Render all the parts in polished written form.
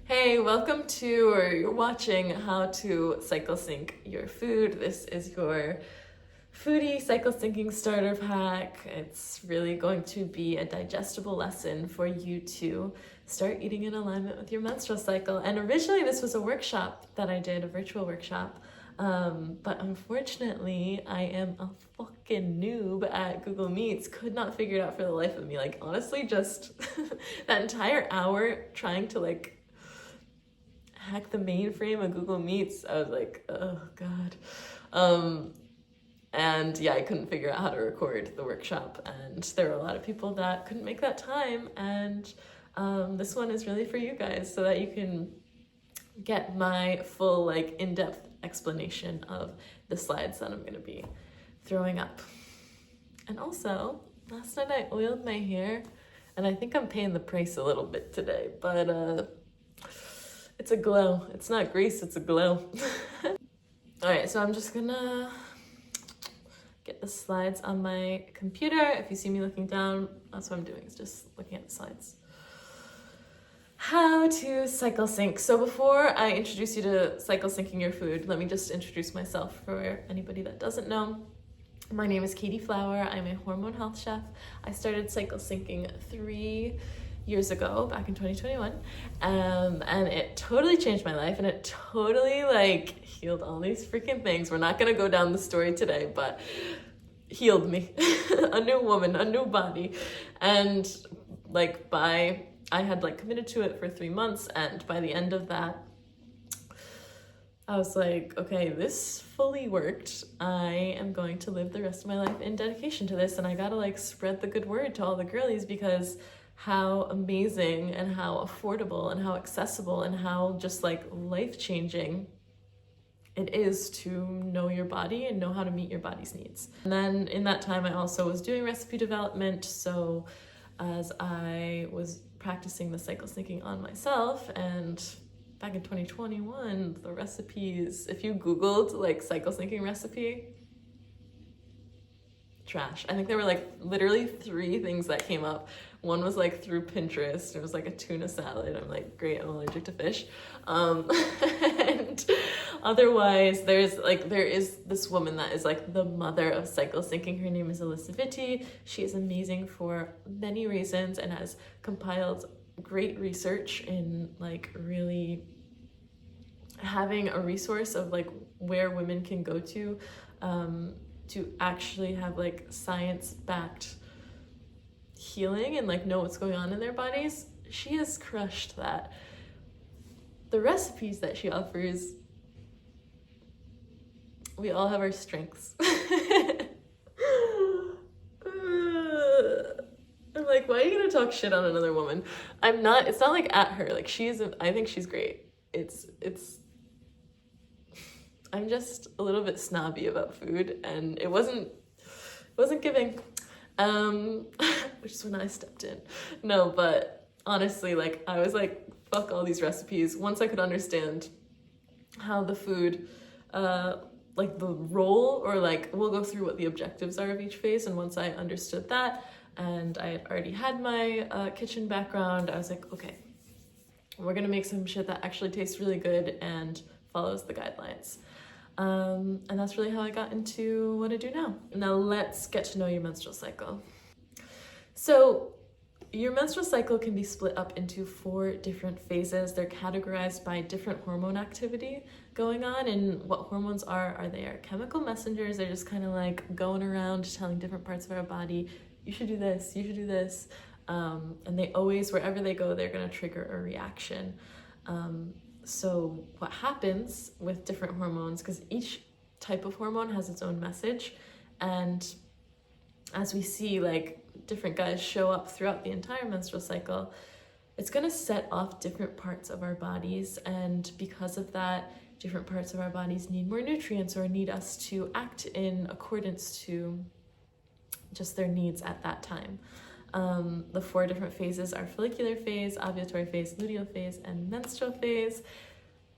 Hey, welcome to, or you're watching how to cycle sync your food. This is your foodie cycle syncing starter pack. It's really going to be a digestible lesson for you to start eating in alignment with your menstrual cycle. And originally this was a workshop that I did, a virtual workshop. But unfortunately, I am a fucking noob at Google Meets. Could not figure it out for the life of me. Like, honestly, just that entire hour trying to hack the mainframe of Google Meets, I was like, oh God. And yeah, I couldn't figure out how to record the workshop, and there were a lot of people that couldn't make that time, and this one is really for you guys so that you can get my full in-depth explanation of the slides that I'm going to be throwing up. And also, last night I oiled my hair, and I think I'm paying the price a little bit today, but it's a glow. It's not grease, it's a glow. All right, so I'm just gonna get the slides on my computer. If you see me looking down, that's what I'm doing, is just looking at the slides. How to cycle sync. So before I introduce you to cycle syncing your food, let me just introduce myself for anybody that doesn't know. My name is Katie Flower. I'm a hormone health chef. I started cycle syncing 3 years ago, back in 2021, and it totally changed my life, and it totally healed all these freaking things. We're not gonna go down the story today, but healed me. A new woman, a new body. And I had committed to it for 3 months, and by the end of that I was like, okay, this fully worked. I am going to live the rest of my life in dedication to this, and I gotta spread the good word to all the girlies, because how amazing and how affordable and how accessible and how just life-changing it is to know your body and know how to meet your body's needs. And then in that time I also was doing recipe development, so as I was practicing the cycle syncing on myself, and back in 2021, the recipes, if you Googled cycle syncing recipe, trash. I think there were literally 3 things that came up. One was through Pinterest. It was a tuna salad. I'm great, I'm allergic to fish. And otherwise there is this woman that is the mother of cycle syncing. Her name is Alyssa Vitti. She is amazing for many reasons and has compiled great research in really having a resource of where women can go to actually have science-backed healing and know what's going on in their bodies. She has crushed that. The recipes that she offers, we all have our strengths. I'm why are you gonna talk shit on another woman? I'm not, it's not at her. I think she's great. I'm just a little bit snobby about food, and it wasn't giving, which is when I stepped in. No, but honestly, I was fuck all these recipes. Once I could understand how the food, the role, or we'll go through what the objectives are of each phase, and once I understood that, and I had already had my kitchen background, I was okay, we're gonna make some shit that actually tastes really good and follows the guidelines. And that's really how I got into what I do now. Now let's get to know your menstrual cycle. So your menstrual cycle can be split up into 4 different phases. They're categorized by different hormone activity going on, and what hormones are they are chemical messengers. They're just kind of going around telling different parts of our body, you should do this, you should do this. And they always, wherever they go, they're gonna trigger a reaction. So what happens with different hormones, because each type of hormone has its own message, and as we see different guys show up throughout the entire menstrual cycle, it's going to set off different parts of our bodies, and because of that, different parts of our bodies need more nutrients or need us to act in accordance to just their needs at that time. The 4 different phases are follicular phase, ovulatory phase, luteal phase, and menstrual phase.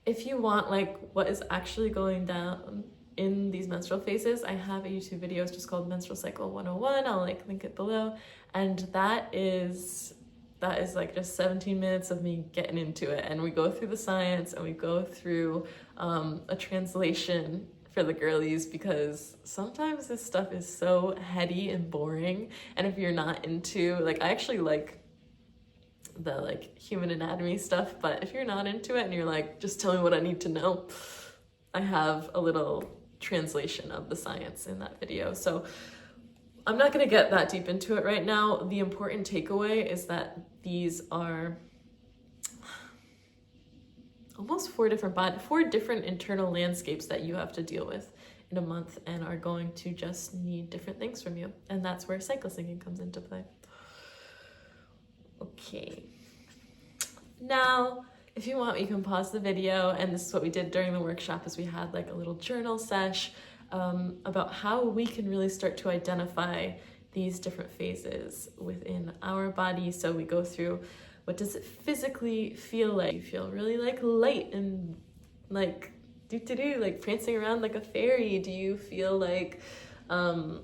If you want what is actually going down in these menstrual phases, I have a YouTube video. It's just called Menstrual Cycle 101. I'll link it below. And that is that is like just 17 minutes of me getting into it. And we go through the science and we go through a translation for the girlies, because sometimes this stuff is so heady and boring. And if you're not into, like, I actually like the like human anatomy stuff, but if you're not into it and you're like, just tell me what I need to know, I have a little translation of the science in that video. So I'm not going to get that deep into it right now. The important takeaway is that these are almost four different internal landscapes that you have to deal with in a month, and are going to just need different things from you. And that's where cycle syncing comes into play. Okay. Now, if you want, you can pause the video, and this is what we did during the workshop, is we had like a little journal sesh about how we can really start to identify these different phases within our body. So we go through, what does it physically feel like? You feel really like light and like like prancing around like a fairy? Do you feel like, do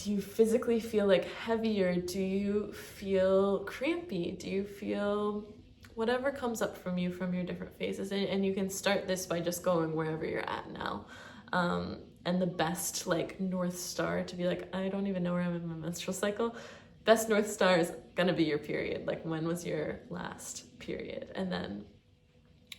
you physically feel like heavier? Do you feel crampy? Do you feel whatever comes up from you from your different phases? And you can start this by just going wherever you're at now. And the best like North Star to be like, I don't even know where I'm in my menstrual cycle. Best North Star is gonna be your period. Like, when was your last period? And then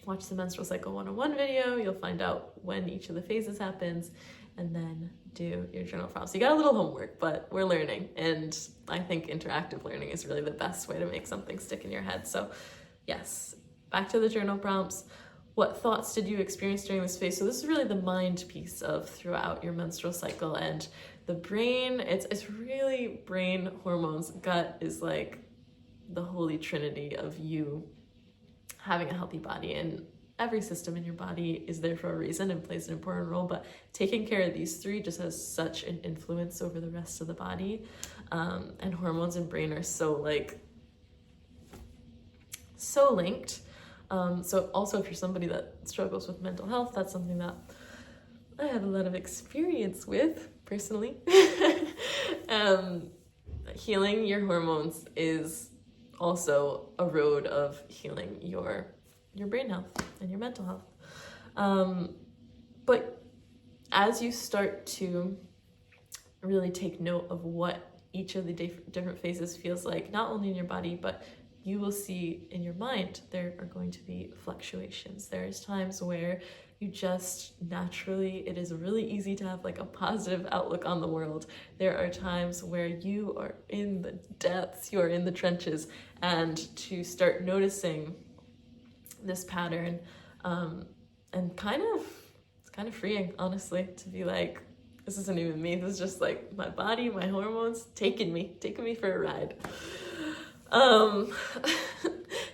watch the Menstrual Cycle 101 video. You'll find out when each of the phases happens, and then do your journal prompts. You got a little homework, but we're learning. And I think interactive learning is really the best way to make something stick in your head. So yes, back to the journal prompts. What thoughts did you experience during this phase? So this is really the mind piece of throughout your menstrual cycle. And the brain, it's really brain, hormones, gut is like the holy trinity of you having a healthy body. And every system in your body is there for a reason and plays an important role, but taking care of these three just has such an influence over the rest of the body. And hormones and brain are so linked. So also, if you're somebody that struggles with mental health, that's something that I have a lot of experience with personally. Healing your hormones is also a road of healing your brain health and your mental health. But as you start to really take note of what each of the different phases feels like, not only in your body, but you will see in your mind, there are going to be fluctuations. There's times where you just naturally, it is really easy to have like a positive outlook on the world. There are times where you are in the depths, you are in the trenches, and to start noticing this pattern, and it's kind of freeing, honestly, to be like, this isn't even me, this is just like my body, my hormones taking me for a ride.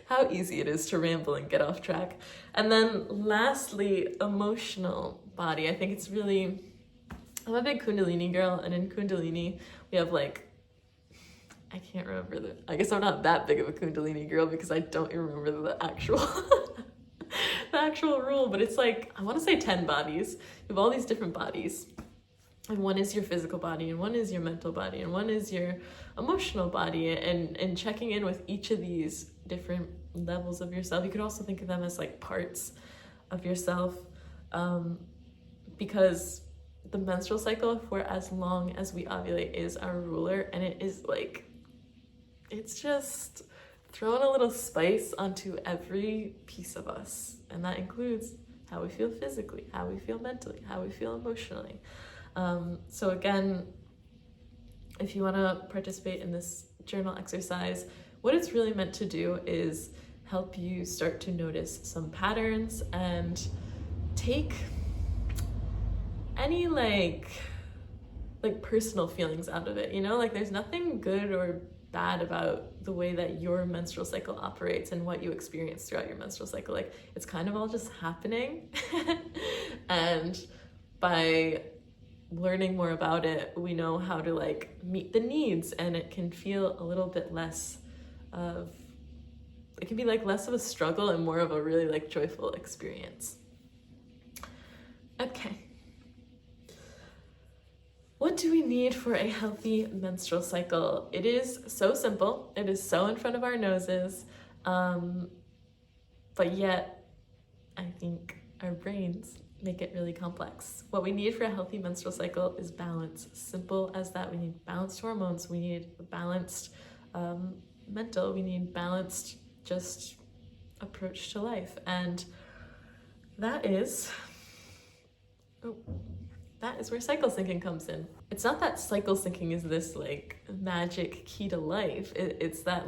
How easy it is to ramble and get off track. And then lastly, emotional body. I think it's really, I'm a big Kundalini girl, and in Kundalini we have like, I can't remember I guess I'm not that big of a Kundalini girl because I don't even remember the actual the actual rule, but it's like, I want to say 10 bodies. You have all these different bodies. And one is your physical body, and one is your mental body, and one is your emotional body, and checking in with each of these different levels of yourself. You could also think of them as like parts of yourself, because the menstrual cycle, for as long as we ovulate, is our ruler, and it is like, it's just throwing a little spice onto every piece of us, and that includes how we feel physically, how we feel mentally, how we feel emotionally. So again, if you want to participate in this journal exercise, what it's really meant to do is help you start to notice some patterns and take any like personal feelings out of it, you know, like there's nothing good or bad about the way that your menstrual cycle operates and what you experience throughout your menstrual cycle. Like, it's kind of all just happening. And by learning more about it, we know how to like meet the needs, and it can feel a little bit less of, it can be like less of a struggle and more of a really like joyful experience. Okay. What do we need for a healthy menstrual cycle? It is so simple. It is so in front of our noses. But yet, I think our brains make it really complex. What we need for a healthy menstrual cycle is balance. Simple as that. We need balanced hormones. We need balanced mental. We need balanced just approach to life. And that is where cycle syncing comes in. It's not that cycle syncing is this like magic key to life. It's that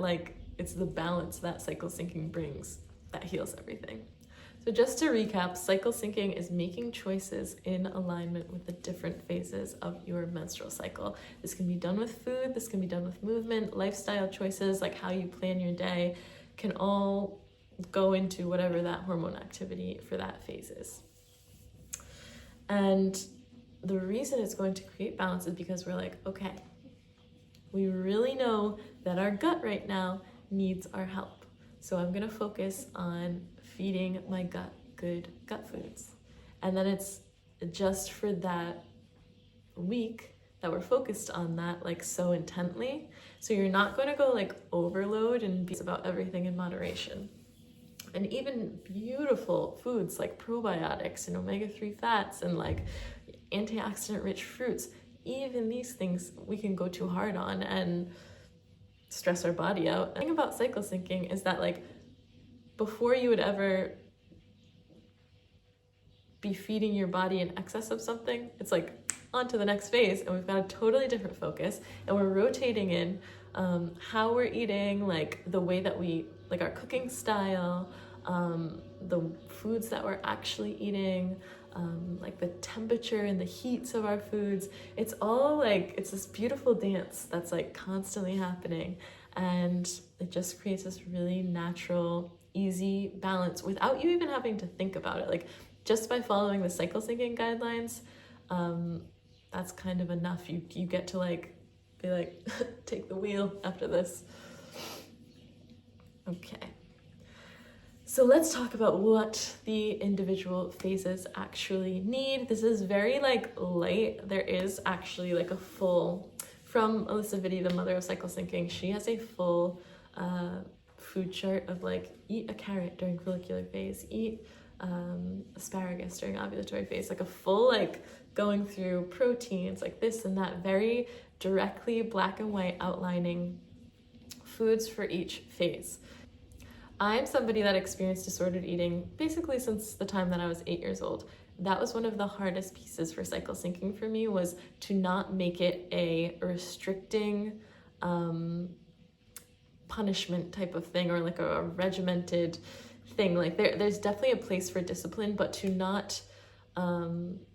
it's the balance that cycle syncing brings that heals everything. So just to recap, cycle syncing is making choices in alignment with the different phases of your menstrual cycle. This can be done with food, this can be done with movement, lifestyle choices, like how you plan your day, can all go into whatever that hormone activity for that phase is. And the reason it's going to create balance is because we're like, okay, we really know that our gut right now needs our help. So I'm gonna focus on feeding my gut good gut foods. And then it's just for that week that we're focused on that like so intently. So you're not gonna go like overload and be about everything in moderation. And even beautiful foods like probiotics and omega-3 fats and like antioxidant rich fruits, even these things we can go too hard on and stress our body out. The thing about cycle syncing is that like before you would ever be feeding your body in excess of something, it's like on to the next phase, and we've got a totally different focus, and we're rotating in how we're eating, like the way that we, like our cooking style, the foods that we're actually eating, like the temperature and the heats of our foods. It's all like, it's this beautiful dance that's like constantly happening, and it just creates this really natural, easy balance without you even having to think about it. Like just by following the cycle syncing guidelines, that's kind of enough. You get to like be like take the wheel after this. Okay. So let's talk about what the individual phases actually need. This is very like light. There is actually like a full, from Alyssa Vitti, the mother of cycle syncing, she has a full food chart of like eat a carrot during follicular phase, eat asparagus during ovulatory phase, like a full like going through proteins like this and that, very directly black and white outlining foods for each phase. I'm somebody that experienced disordered eating basically since the time that I was 8 years old. That was one of the hardest pieces for cycle syncing for me, was to not make it a restricting punishment type of thing, or like a regimented thing. Like there's definitely a place for discipline, but to not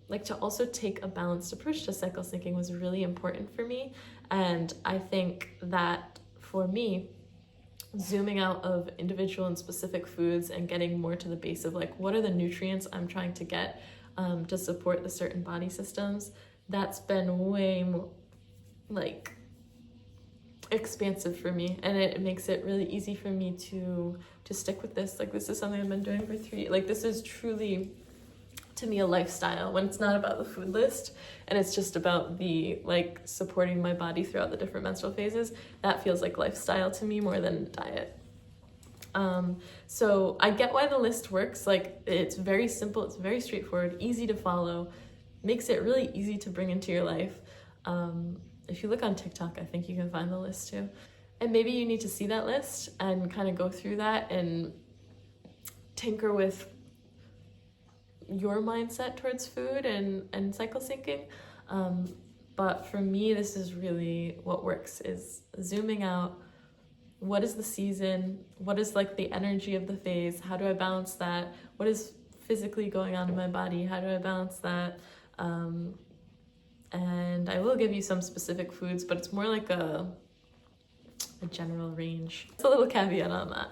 like to also take a balanced approach to cycle syncing was really important for me. And I think that for me, zooming out of individual and specific foods and getting more to the base of like what are the nutrients I'm trying to get to support the certain body systems, that's been way more like expansive for me, and it makes it really easy for me to stick with this. Like this is something I've been doing for this is truly to me a lifestyle, when it's not about the food list and it's just about the like supporting my body throughout the different menstrual phases. That feels like lifestyle to me more than diet. So I get why the list works. Like it's very simple, it's very straightforward, easy to follow, makes it really easy to bring into your life. If you look on TikTok, I think you can find the list too. And maybe you need to see that list and kind of go through that and tinker with your mindset towards food and cycle syncing. But for me, this is really what works, is zooming out. What is the season? What is like the energy of the phase? How do I balance that? What is physically going on in my body? How do I balance that? And I will give you some specific foods, but it's more like a general range. It's a little caveat on that.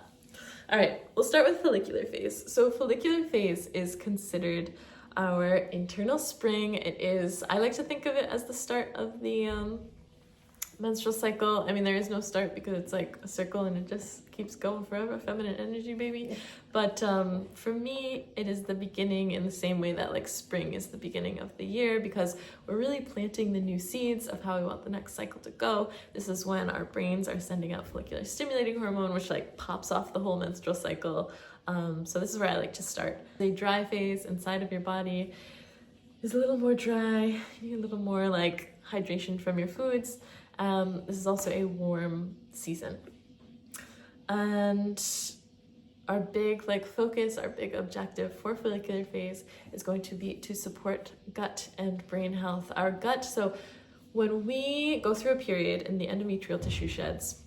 All right, we'll start with follicular phase. So follicular phase is considered our internal spring. It is, I like to think of it as the start of the menstrual cycle. I mean, there is no start because it's like a circle and it just keeps keeps going forever, feminine energy, baby. But for me, it is the beginning in the same way that like spring is the beginning of the year, because we're really planting the new seeds of how we want the next cycle to go. This is when our brains are sending out follicular stimulating hormone, which like pops off the whole menstrual cycle. So this is where I like to start. The dry phase inside of your body is a little more dry. You need a little more like hydration from your foods. This is also a warm season. And our big like focus, our big objective for follicular phase is going to be to support gut and brain health. Our gut, so when we go through a period and the endometrial tissue sheds,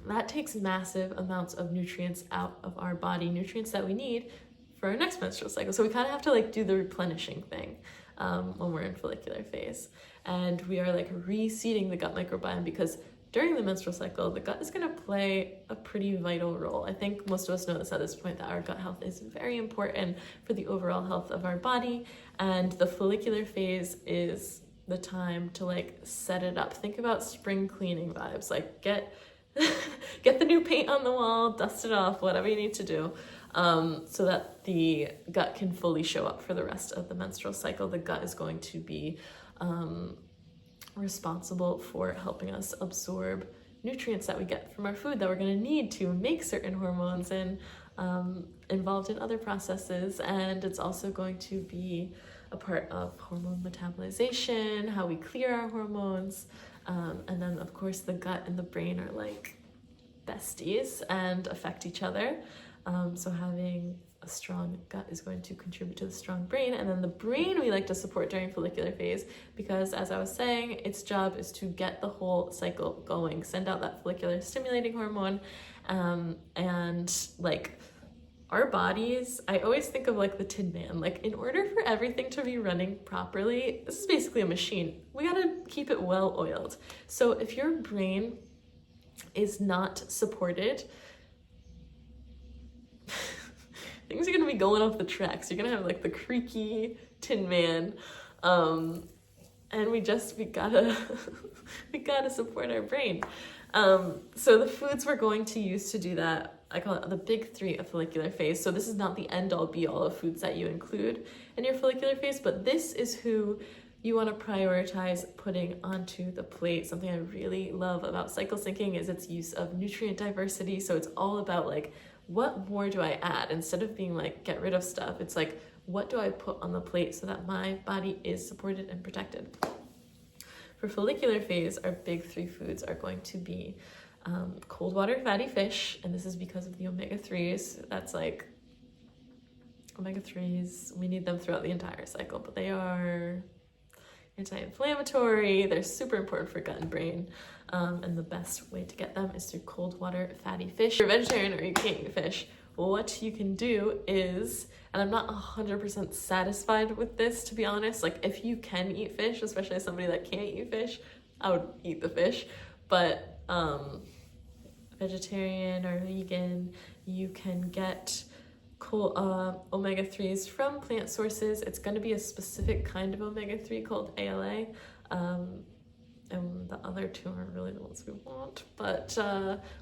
that takes massive amounts of nutrients out of our body, nutrients that we need for our next menstrual cycle. So we kind of have to like do the replenishing thing when we're in follicular phase. And we are like reseeding the gut microbiome, because during the menstrual cycle, the gut is going to play a pretty vital role. I think most of us know this at this point, that our gut health is very important for the overall health of our body. And the follicular phase is the time to like set it up. Think about spring cleaning vibes, like get the new paint on the wall, dust it off, whatever you need to do, so that the gut can fully show up for the rest of the menstrual cycle. The gut is going to be responsible for helping us absorb nutrients that we get from our food that we're going to need to make certain hormones, and involved in other processes. And it's also going to be a part of hormone metabolization, how we clear our hormones. And then of course the gut and the brain are like besties and affect each other. So having a strong gut is going to contribute to the strong brain. And then the brain we like to support during follicular phase, because as I was saying, its job is to get the whole cycle going, send out that follicular stimulating hormone. And like our bodies, I always think of like the Tin Man. Like in order for everything to be running properly, this is basically a machine. We gotta keep it well oiled. So if your brain is not supported, things are gonna be going off the tracks. You're gonna have like the creaky Tin Man. And we gotta we gotta support our brain. So the foods we're going to use to do that, I call it the big three of follicular phase. So this is not the end all be all of foods that you include in your follicular phase, but this is who you want to prioritize putting onto the plate. Something I really love about cycle syncing is its use of nutrient diversity. So it's all about like, what more do I add? Instead of being like, get rid of stuff, it's like, what do I put on the plate so that my body is supported and protected? For follicular phase, our big three foods are going to be cold water fatty fish, and this is because of the omega-3s. That's like, omega-3s, we need them throughout the entire cycle, but they are anti-inflammatory, they're super important for gut and brain, and the best way to get them is through cold water fatty fish. If you're a vegetarian or you can't eat fish, what you can do is, and I'm not 100% satisfied with this, to be honest, like if you can eat fish, especially as somebody that can't eat fish, I would eat the fish, but vegetarian or vegan, you can get omega-3s from plant sources. It's going to be a specific kind of omega-3 called ALA, and the other two are really the ones we want, but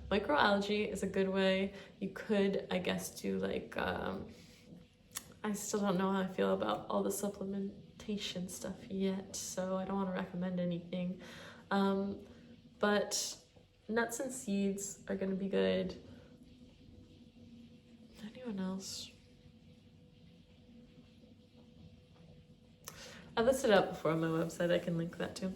microalgae is a good way. You could, I guess, do like, I still don't know how I feel about all the supplementation stuff yet, so I don't want to recommend anything, but nuts and seeds are going to be good. Anyone else? I listed it up before on my website. I can link that too.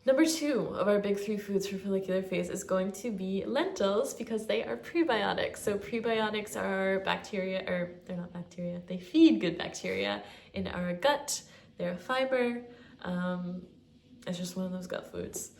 Number 2 of our big 3 foods for follicular phase is going to be lentils, because they are prebiotics. So prebiotics are bacteria, or they're not bacteria, they feed good bacteria in our gut. They're a fiber. It's just one of those gut foods.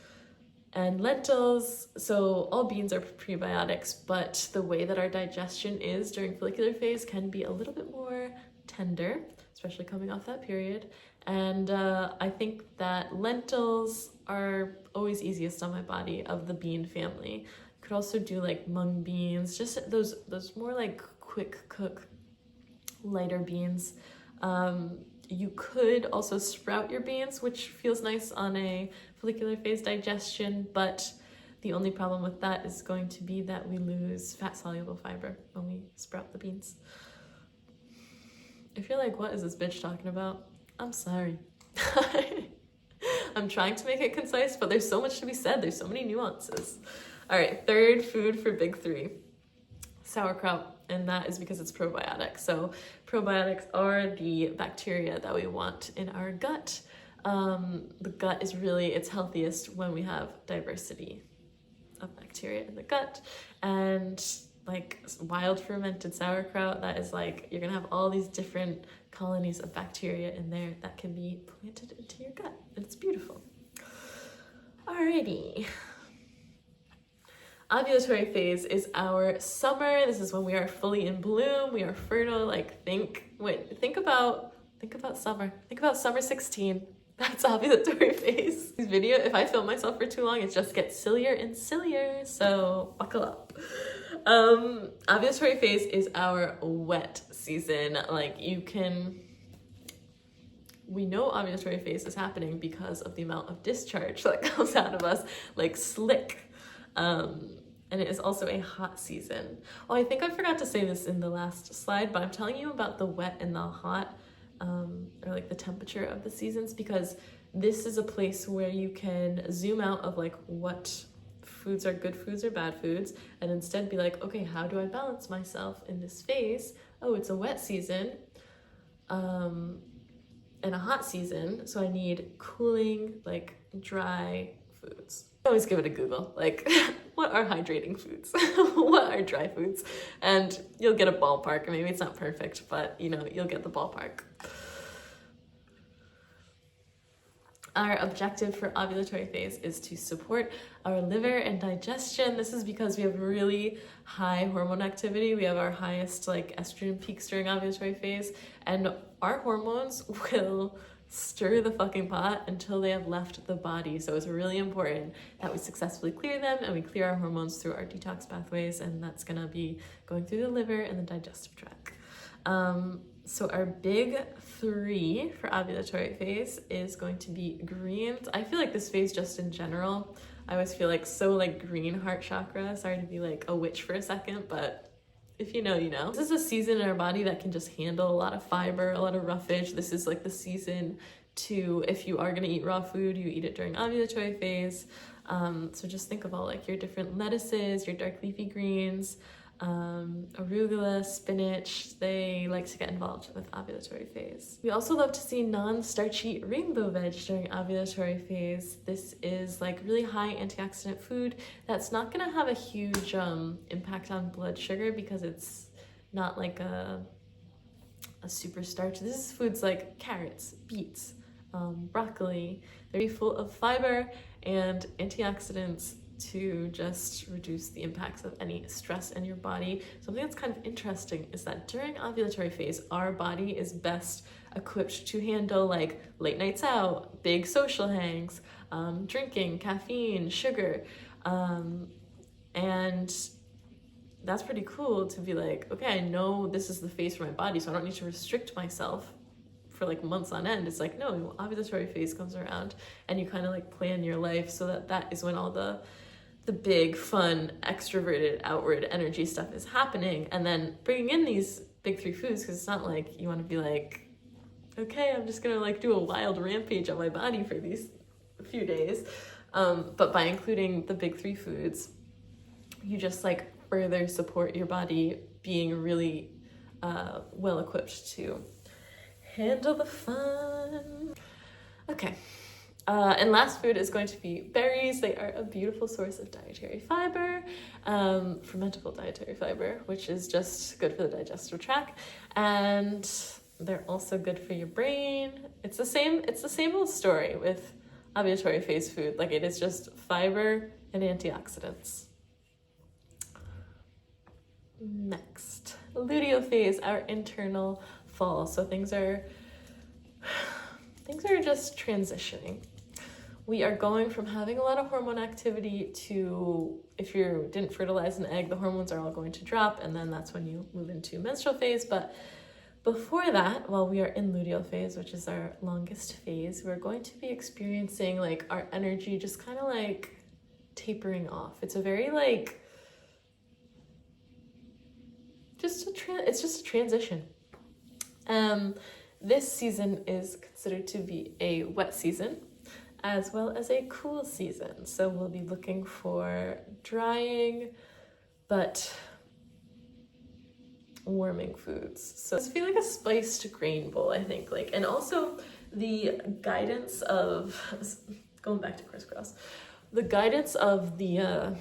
And lentils, so all beans are prebiotics, but the way that our digestion is during follicular phase can be a little bit more tender, especially coming off that period. And I think that lentils are always easiest on my body of the bean family. You could also do like mung beans, just those more like quick cook, lighter beans. You could also sprout your beans, which feels nice on a follicular phase digestion, but The only problem with that is going to be that we lose fat-soluble fiber when we sprout the beans. If you're like, what is this bitch talking about? I'm sorry. I'm trying to make it concise, but there's so much to be said. There's so many nuances. All right, third food for big three, sauerkraut. And that is because it's probiotic. So probiotics are the bacteria that we want in our gut. The gut is really its healthiest when we have diversity of bacteria in the gut. And like wild fermented sauerkraut, that is like, you're gonna have all these different colonies of bacteria in there that can be planted into your gut. And it's beautiful. Alrighty. Ovulatory phase is our summer. This is when we are fully in bloom. We are fertile. Like think about summer. Think about summer 16. That's ovulatory phase. This video, if I film myself for too long, it just gets sillier and sillier. So buckle up. Ovulatory phase is our wet season. Like we know ovulatory phase is happening because of the amount of discharge that comes out of us, like slick. And it is also a hot season. Oh, I think I forgot to say this in the last slide, but I'm telling you about the wet and the hot, or like the temperature of the seasons, because this is a place where you can zoom out of like what foods are good foods or bad foods, and instead be like, okay, how do I balance myself in this phase? Oh, it's a wet season, and a hot season, so I need cooling, like dry foods. Always give it a Google, like what are hydrating foods? What are dry foods? And you'll get a ballpark. Maybe it's not perfect, but you know, you'll get the ballpark. Our objective for ovulatory phase is to support our liver and digestion. This is because we have really high hormone activity. We have our highest like estrogen peaks during ovulatory phase, and our hormones will stir the fucking pot until they have left the body. So it's really important that we successfully clear them, and we clear our hormones through our detox pathways, and that's gonna be going through the liver and the digestive tract. So our big three for ovulatory phase is going to be greens. I feel like this phase just in general, I always feel like so like green heart chakra. Sorry to be like a witch for a second, but if you know, you know. This is a season in our body that can just handle a lot of fiber, a lot of roughage. This is like the season to, if you are gonna eat raw food, you eat it during ovulatory phase. So just think of all like your different lettuces, your dark leafy greens, arugula, spinach. They like to get involved with ovulatory phase. We also love to see non-starchy rainbow veg during ovulatory phase. This is like really high antioxidant food that's not gonna have a huge impact on blood sugar because it's not like a super starch. This is foods like carrots, beets, broccoli. They're full of fiber and antioxidants to just reduce the impacts of any stress in your body. Something that's kind of interesting is that during ovulatory phase, our body is best equipped to handle like late nights out, big social hangs, drinking, caffeine, sugar, and that's pretty cool to be like, okay, I know this is the phase for my body, so I don't need to restrict myself for like months on end. It's like, no, ovulatory phase comes around and you kind of like plan your life so that is when all the big, fun, extroverted, outward energy stuff is happening. And then bringing in these big three foods, because it's not like you want to be like, okay, I'm just gonna like do a wild rampage on my body for these few days. But by including the big three foods, you just like further support your body being really well equipped to handle the fun. Okay. And last food is going to be berries. They are a beautiful source of dietary fiber, fermentable dietary fiber, which is just good for the digestive tract. And they're also good for your brain. It's the same old story with ovulatory phase food. Like it is just fiber and antioxidants. Next, luteal phase, our internal fall. So things are just transitioning. We are going from having a lot of hormone activity to, if you didn't fertilize an egg, the hormones are all going to drop, and then that's when you move into menstrual phase. But before that, while we are in luteal phase, which is our longest phase, we're going to be experiencing like our energy just kind of like tapering off. It's a very like, it's just a transition. This season is considered to be a wet season as well as a cool season. So we'll be looking for drying but warming foods. So it's feel like a spiced grain bowl, I think. Like, and also the guidance of going back to crisscross, the guidance of the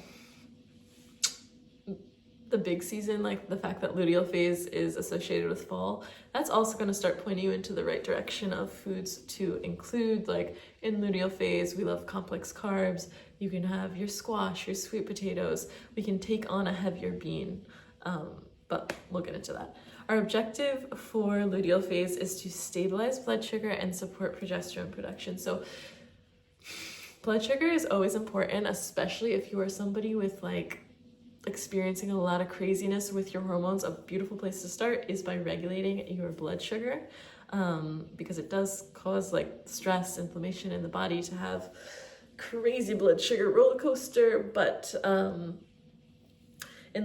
big season, like the fact that luteal phase is associated with fall, that's also going to start pointing you into the right direction of foods to include. Like in luteal phase, we love complex carbs. You can have your squash, your sweet potatoes. We can take on a heavier bean, but we'll get into that. Our objective for luteal phase is to stabilize blood sugar and support progesterone production. So blood sugar is always important, especially if you are somebody with like experiencing a lot of craziness with your hormones. A beautiful place to start is by regulating your blood sugar, because it does cause like stress, inflammation in the body to have crazy blood sugar roller coaster. But in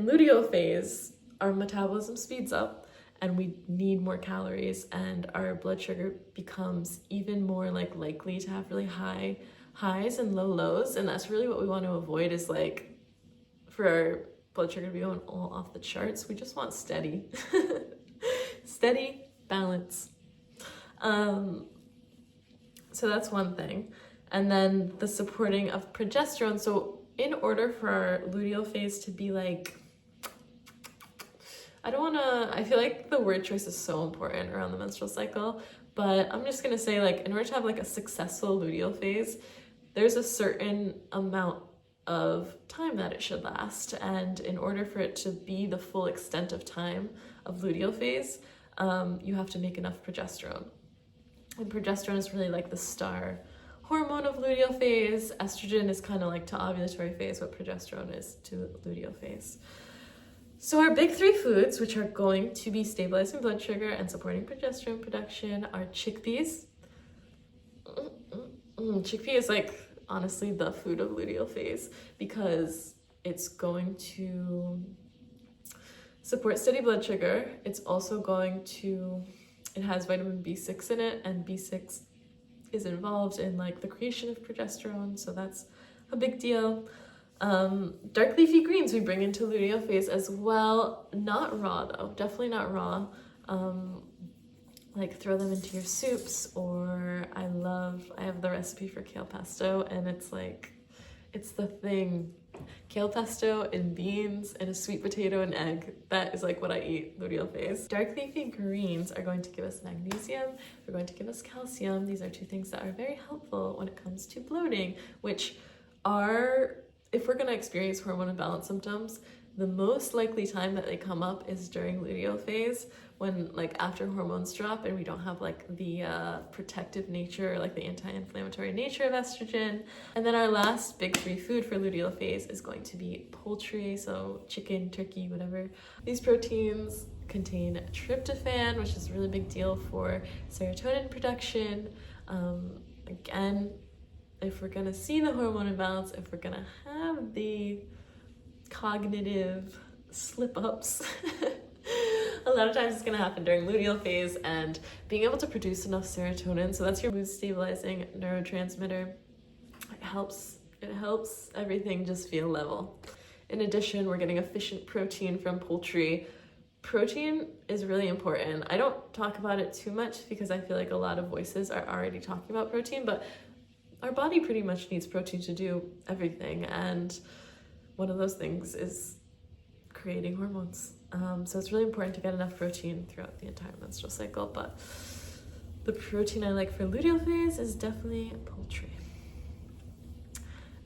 luteal phase, our metabolism speeds up and we need more calories, and our blood sugar becomes even more like likely to have really high highs and low lows. And that's really what we want to avoid, is like for our blood sugar to be going all off the charts. We just want steady, steady balance. So that's one thing. And then the supporting of progesterone. So in order for our luteal phase to be like, I feel like the word choice is so important around the menstrual cycle, but I'm just gonna say, like, in order to have like a successful luteal phase, there's a certain amount of time that it should last. And in order for it to be the full extent of time of luteal phase, you have to make enough progesterone. And progesterone is really like the star hormone of luteal phase. Estrogen is kind of like to ovulatory phase what progesterone is to luteal phase. So our big three foods, which are going to be stabilizing blood sugar and supporting progesterone production, are chickpeas. Chickpea is like honestly the food of luteal phase, because it's going to support steady blood sugar. It's also going to, it has vitamin B6 in it, and B6 is involved in like the creation of progesterone, so that's a big deal. Dark leafy greens we bring into luteal phase as well, not raw though, definitely not raw. Like throw them into your soups, or I have the recipe for kale pesto, and it's like, it's the thing. Kale pesto and beans and a sweet potato and egg. That is like what I eat luteal phase. Dark leafy greens are going to give us magnesium. They're going to give us calcium. These are two things that are very helpful when it comes to bloating, which are, if we're gonna experience hormone imbalance symptoms, the most likely time that they come up is during luteal phase, when like after hormones drop and we don't have like the protective nature, like the anti-inflammatory nature of estrogen. And then our last big three food for luteal phase is going to be poultry, so chicken, turkey, whatever. These proteins contain tryptophan, which is a really big deal for serotonin production. Again, if we're gonna see the hormone imbalance, if we're gonna have the cognitive slip-ups, a lot of times it's going to happen during luteal phase, and being able to produce enough serotonin, so that's your mood stabilizing neurotransmitter, it helps everything just feel level. In addition, we're getting efficient protein from poultry. Protein is really important. I don't talk about it too much because I feel like a lot of voices are already talking about protein, but our body pretty much needs protein to do everything, and one of those things is creating hormones. So it's really important to get enough protein throughout the entire menstrual cycle, but the protein I like for luteal phase is definitely poultry.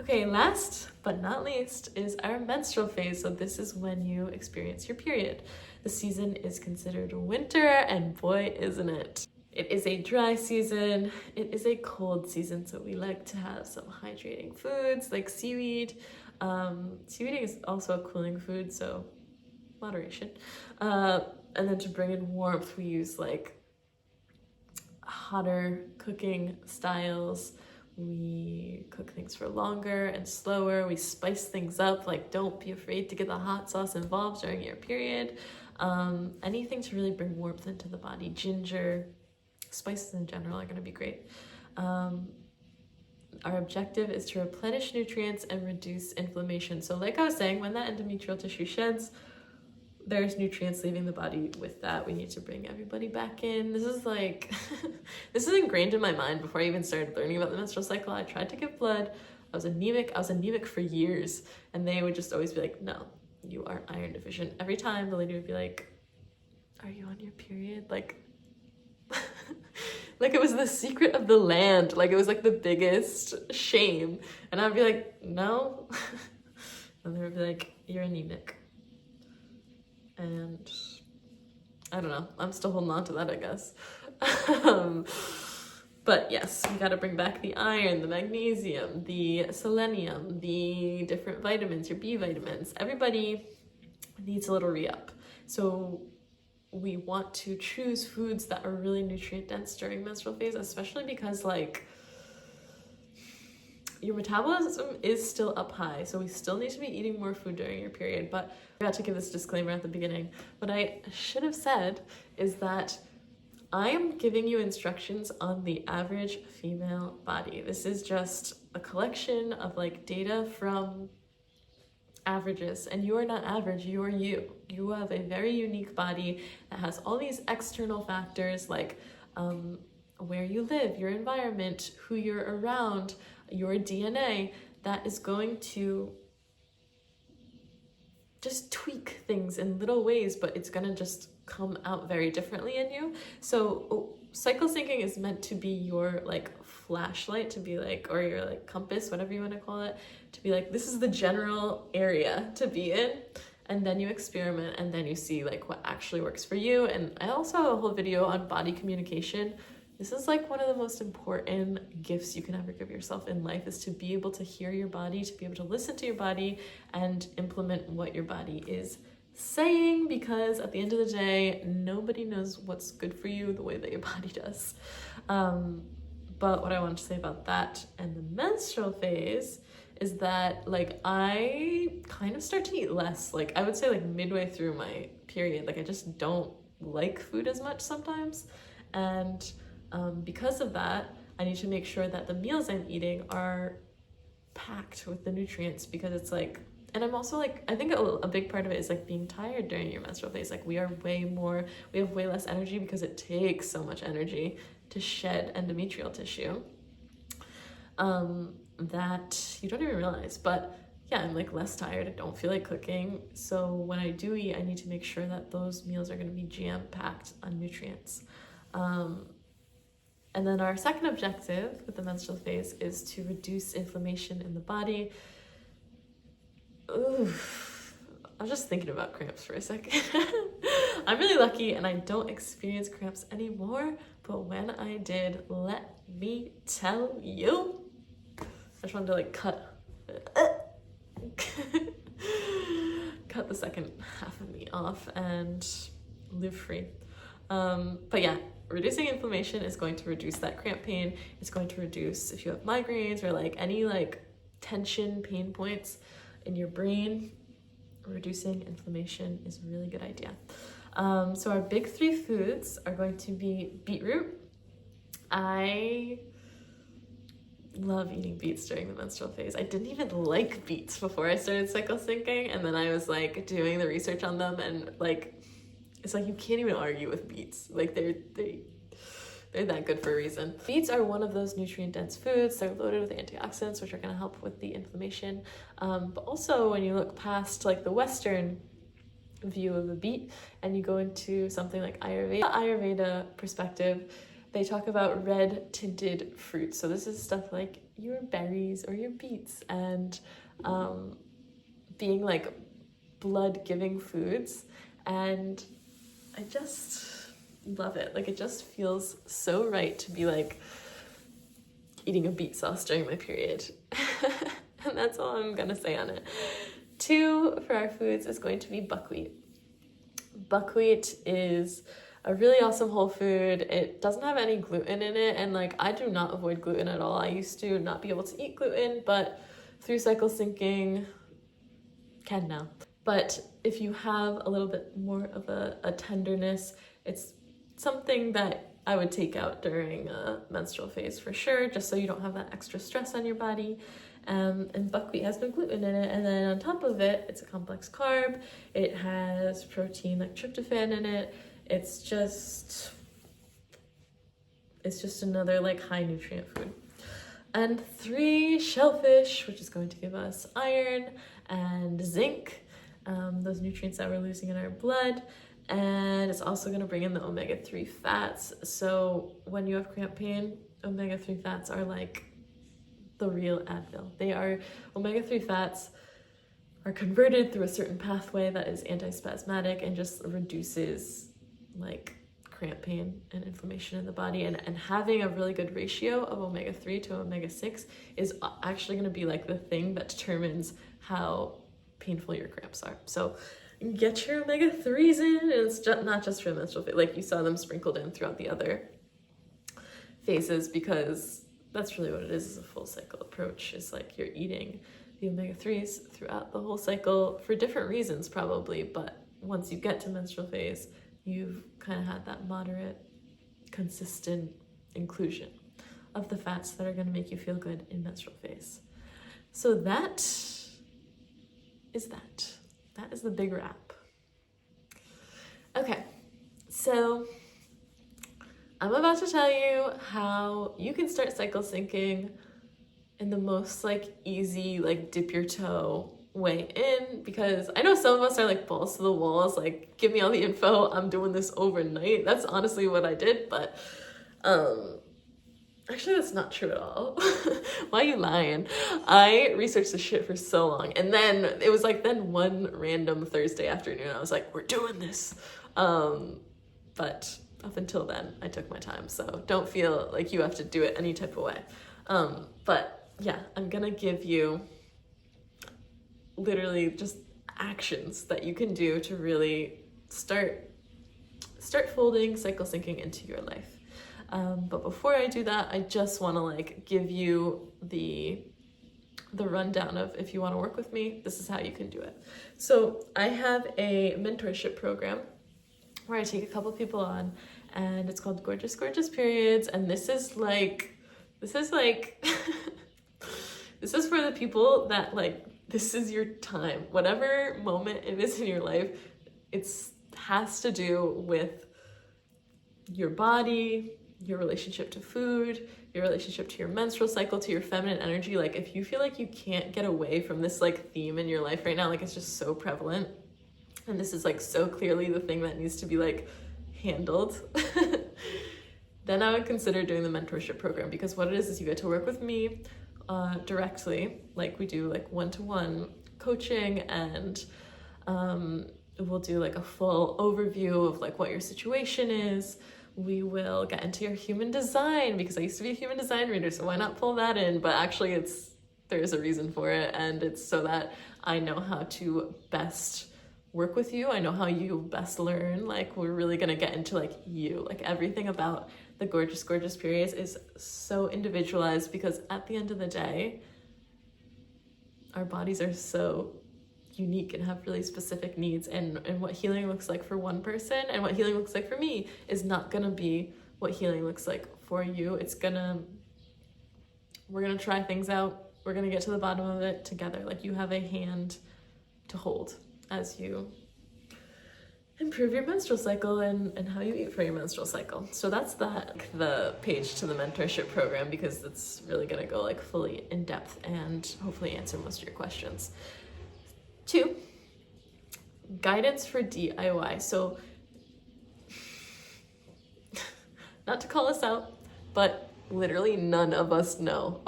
Okay, last but not least is our menstrual phase. So this is when you experience your period. The season is considered winter, and boy, isn't it. It is a dry season, it is a cold season, so we like to have some hydrating foods like seaweed. Seaweed is also a cooling food, so moderation. And then to bring in warmth, we use like hotter cooking styles. We cook things for longer and slower. We spice things up, like don't be afraid to get the hot sauce involved during your period. Anything to really bring warmth into the body. Ginger, spices in general are going to be great. Our objective is to replenish nutrients and reduce inflammation. So like I was saying, when that endometrial tissue sheds, there's nutrients leaving the body with that. We need to bring everybody back in. This is like, this is ingrained in my mind before I even started learning about the menstrual cycle. I tried to give blood. I was anemic for years. And they would just always be like, no, you are iron deficient. Every time the lady would be like, are you on your period? Like, like it was the secret of the land. Like it was like the biggest shame. And I'd be like, no. And they would be like, you're anemic. And I don't know, I'm still holding on to that, I guess. But yes, we got to bring back the iron, the magnesium, the selenium, the different vitamins, your B vitamins. Everybody needs a little re-up. So we want to choose foods that are really nutrient dense during menstrual phase, especially because like your metabolism is still up high, so we still need to be eating more food during your period. But I forgot to give this disclaimer at the beginning. What I should have said is that I am giving you instructions on the average female body. This is just a collection of like data from averages, and you are not average, you are you. You have a very unique body that has all these external factors like where you live, your environment, who you're around, your DNA, that is going to just tweak things in little ways, but it's gonna just come out very differently in you. So cycle syncing is meant to be your like flashlight, to be like, or your like compass, whatever you want to call it, to be like, this is the general area to be in, and then you experiment and then you see like what actually works for you. And I also have a whole video on body communication. This is like one of the most important gifts you can ever give yourself in life, is to be able to hear your body, to be able to listen to your body and implement what your body is saying, because at the end of the day, nobody knows what's good for you the way that your body does. But what I wanted to say about that and the menstrual phase is that like I kind of start to eat less. Like I would say like midway through my period, like I just don't like food as much sometimes. And because of that, I need to make sure that the meals I'm eating are packed with the nutrients, because it's like, and I'm also like, I think a big part of it is like being tired during your menstrual phase. Like we have way less energy because it takes so much energy to shed endometrial tissue that you don't even realize. But yeah, I'm like less tired. I don't feel like cooking. So when I do eat, I need to make sure that those meals are going to be jam-packed on nutrients. And then our second objective with the menstrual phase is to reduce inflammation in the body. Oof, I was just thinking about cramps for a second. I'm really lucky and I don't experience cramps anymore, but when I did, let me tell you, I just wanted to like cut the second half of me off and live free. But yeah, reducing inflammation is going to reduce that cramp pain. It's going to reduce if you have migraines or like any like tension pain points in your brain. Reducing inflammation is a really good idea. So our big three foods are going to be beetroot. I love eating beets during the menstrual phase. I didn't even like beets before I started cycle syncing, and then I was like doing the research on them, and like it's like you can't even argue with beets. Like they're that good for a reason. Beets are one of those nutrient-dense foods. They're loaded with antioxidants, which are going to help with the inflammation. But also, when you look past like the Western view of a beet and you go into something like Ayurveda perspective, they talk about red tinted fruits. So this is stuff like your berries or your beets, and being like blood-giving foods. And I just love it. Like it just feels so right to be like eating a beet sauce during my period. And that's all I'm gonna say on it. 2 for our foods is going to be buckwheat. Buckwheat is a really awesome whole food. It doesn't have any gluten in it, and like I do not avoid gluten at all. I used to not be able to eat gluten, but through cycle syncing, can now. But if you have a little bit more of a tenderness, it's something that I would take out during a menstrual phase for sure, just so you don't have that extra stress on your body. And buckwheat has no gluten in it, and then on top of it, it's a complex carb. It has protein like tryptophan in it. It's just another like high nutrient food. And 3, shellfish, which is going to give us iron and zinc, those nutrients that we're losing in our blood. And it's also going to bring in the omega-3 fats. So when you have cramp pain, omega-3 fats are like the real Advil. Omega-3 fats are converted through a certain pathway that is antispasmodic and just reduces like cramp pain and inflammation in the body. And having a really good ratio of omega-3 to omega-6 is actually going to be like the thing that determines how painful your cramps are. So get your omega-3s in, and it's not just for menstrual phase. Like you saw them sprinkled in throughout the other phases, because that's really what it is a full cycle approach. Is like you're eating the omega-3s throughout the whole cycle for different reasons probably, but once you get to menstrual phase, you've kind of had that moderate, consistent inclusion of the fats that are going to make you feel good in menstrual phase. So that is that. That is the big wrap. Okay, so I'm about to tell you how you can start cycle syncing in the most like easy, like dip your toe way in, because I know some of us are like balls to the walls, like give me all the info, I'm doing this overnight. That's honestly what I did, but actually that's not true at all. Why are you lying? I researched this shit for so long, and then it was like one random Thursday afternoon I was like, we're doing this. But up until then I took my time, so don't feel like you have to do it any type of way. But yeah, I'm gonna give you literally just actions that you can do to really start folding cycle syncing into your life. But before I do that, I just want to like give you the rundown of, if you want to work with me, this is how you can do it. So I have a mentorship program where I take a couple people on, and it's called Gorgeous Periods. And this is like this is for the people that like, this is your time. Whatever moment it is in your life, has to do with your body, your relationship to food, your relationship to your menstrual cycle, to your feminine energy. Like if you feel like you can't get away from this like theme in your life right now, like it's just so prevalent, and this is like so clearly the thing that needs to be like handled, then I would consider doing the mentorship program. Because what it is you get to work with me directly, like we do like one-to-one coaching, and we'll do like a full overview of like what your situation is. We will get into your human design, because I used to be a human design reader, so why not pull that in? But actually there's a reason for it, and it's so that I know how to best work with you. I know how you best learn. Like we're really gonna get into like you, like everything about the Gorgeous Periods is so individualized, because at the end of the day, our bodies are so unique and have really specific needs, and what healing looks like for one person and what healing looks like for me is not gonna be what healing looks like for you. We're gonna try things out. We're gonna get to the bottom of it together. Like you have a hand to hold as you improve your menstrual cycle and how you eat for your menstrual cycle. So that's the page to the mentorship program, because it's really gonna go like fully in depth and hopefully answer most of your questions. 2, guidance for DIY. So not to call us out, but literally none of us know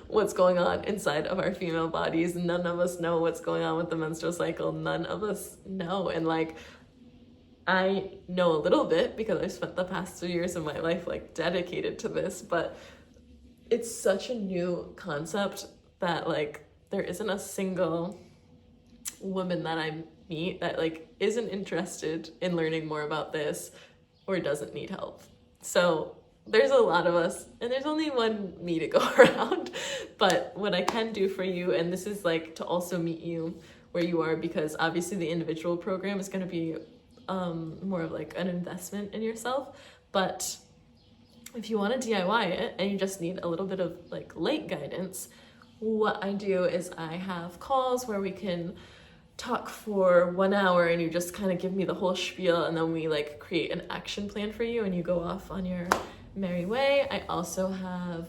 what's going on inside of our female bodies. None of us know what's going on with the menstrual cycle. None of us know. And like, I know a little bit because I've spent the past 2 years of my life like dedicated to this, but it's such a new concept that like there isn't a single woman that I meet that like isn't interested in learning more about this, or doesn't need help. So there's a lot of us, and there's only one me to go around. But what I can do for you, and this is like to also meet you where you are, because obviously the individual program is going to be more of like an investment in yourself. But if you want to DIY it and you just need a little bit of like light guidance, what I do is I have calls where we can talk for 1 hour and you just kind of give me the whole spiel, and then we like create an action plan for you and you go off on your merry way. I also have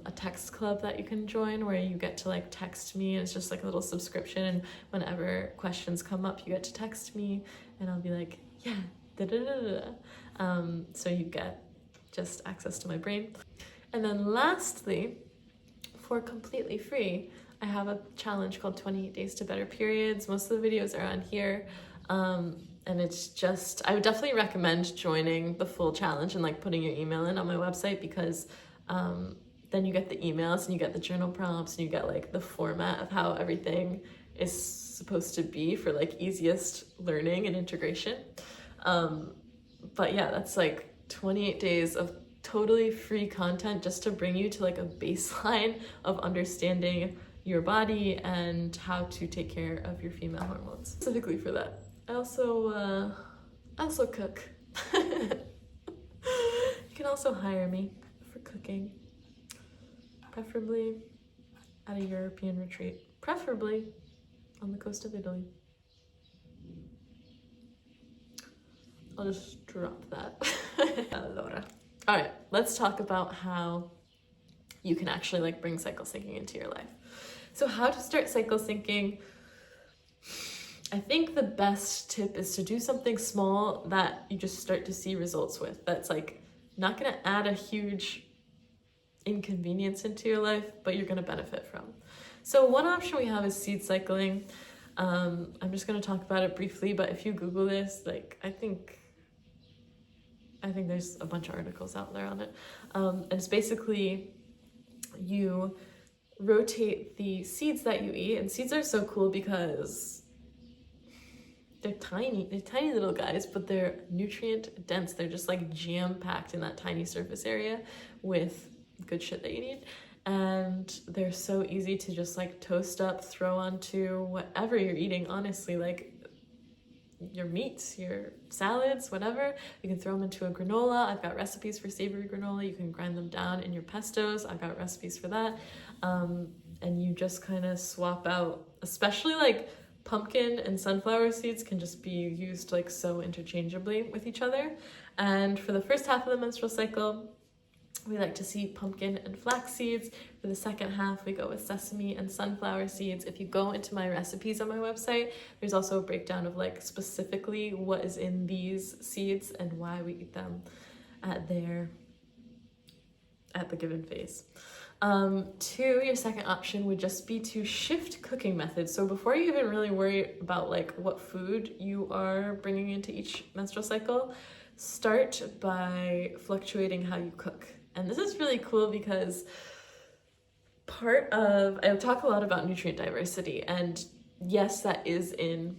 a text club that you can join where you get to like text me, and it's just like a little subscription, and whenever questions come up you get to text me and I'll be like, yeah, da da da da. So you get just access to my brain. And then lastly, for completely free, I have a challenge called 28 Days to Better Periods. Most of the videos are on here. And it's just, I would definitely recommend joining the full challenge and like putting your email in on my website, because then you get the emails and you get the journal prompts and you get like the format of how everything is supposed to be for like easiest learning and integration. But yeah, that's like 28 days of totally free content just to bring you to like a baseline of understanding your body and how to take care of your female hormones. Specifically for that. I also cook. You can also hire me for cooking, preferably at a European retreat, preferably on the coast of Italy. I'll just drop that. Allora. All right, let's talk about how you can actually like bring cycle syncing into your life. So how to start cycle syncing? I think the best tip is to do something small that you just start to see results with. That's like not going to add a huge inconvenience into your life, but you're going to benefit from. So one option we have is seed cycling. I'm just going to talk about it briefly, but if you Google this, like I think there's a bunch of articles out there on it. And it's basically you rotate the seeds that you eat, and seeds are so cool because they're tiny little guys, but they're nutrient dense. They're just like jam-packed in that tiny surface area with good shit that you need. And they're so easy to just like toast up, throw onto whatever you're eating, honestly, like your meats, your salads, whatever. You can throw them into a granola. I've got recipes for savory granola. You can grind them down in your pestos. I've got recipes for that. And you just kind of swap out, especially like pumpkin and sunflower seeds can just be used like so interchangeably with each other. And for the first half of the menstrual cycle, we like to see pumpkin and flax seeds. For the second half, we go with sesame and sunflower seeds. If you go into my recipes on my website, there's also a breakdown of like specifically what is in these seeds and why we eat them at the given phase. Your second option would just be to shift cooking methods. So before you even really worry about like what food you are bringing into each menstrual cycle, start by fluctuating how you cook. And this is really cool because I talk a lot about nutrient diversity, and yes, that is in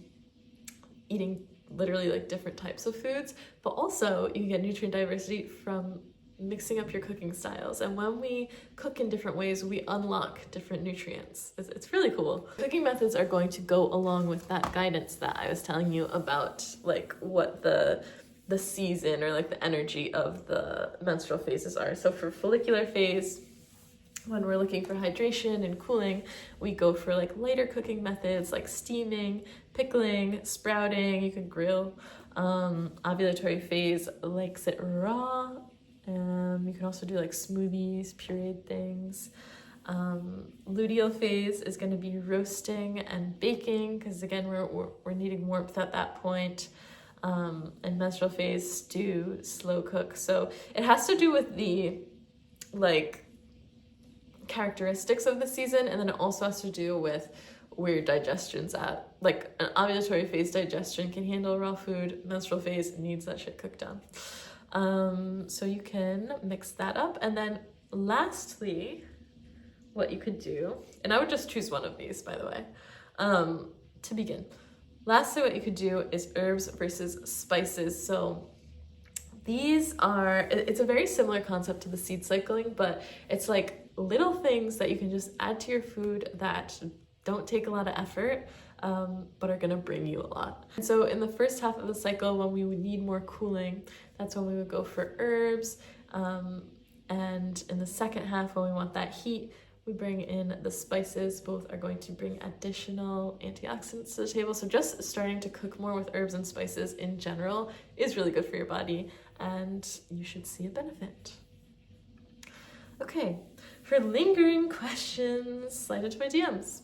eating literally like different types of foods, but also you can get nutrient diversity from mixing up your cooking styles. And when we cook in different ways, we unlock different nutrients. It's really cool. Cooking methods are going to go along with that guidance that I was telling you about, like what the season or like the energy of the menstrual phases are. So for follicular phase, when we're looking for hydration and cooling, we go for like lighter cooking methods like steaming, pickling, sprouting. You can grill. Ovulatory phase likes it raw. You can also do like smoothies, pureed things. Luteal phase is going to be roasting and baking, because again we're needing warmth at that point. And menstrual phase, stew, slow cook. So it has to do with the like characteristics of the season, and then it also has to do with where your digestion's at. Like an ovulatory phase digestion can handle raw food. Menstrual phase needs that shit cooked down. So you can mix that up. And then lastly, what you could do, and I would just choose one of these, by the way, to begin. Lastly, what you could do is herbs versus spices. So These are, it's a very similar concept to the seed cycling, but it's like little things that you can just add to your food that don't take a lot of effort, but are gonna bring you a lot. And so in the first half of the cycle, when we would need more cooling, that's when we would go for herbs. And in the second half, when we want that heat, we bring in the spices. Both are going to bring additional antioxidants to the table. So just starting to cook more with herbs and spices in general is really good for your body, and you should see a benefit. Okay, for lingering questions, slide into my DMs.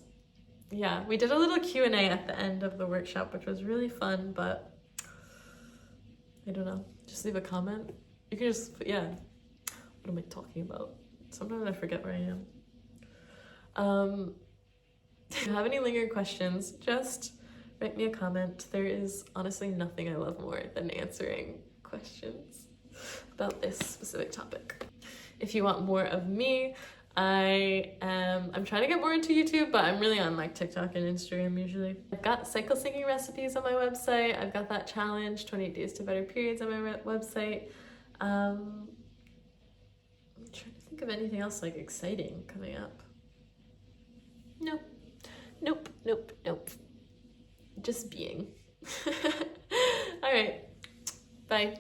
Yeah, we did a little Q&A at the end of the workshop, which was really fun, but I don't know, just leave a comment. You can just, yeah, what am I talking about? Sometimes I forget where I am. If you have any lingering questions, just write me a comment. There is honestly nothing I love more than answering questions about this specific topic. If you want more of me, I'm trying to get more into YouTube, but I'm really on like TikTok and Instagram usually. I've got cycle syncing recipes on my website. I've got that challenge, 28 days to better periods, on my website. I'm trying to think of anything else like exciting coming up. Nope. Just being. All right, bye.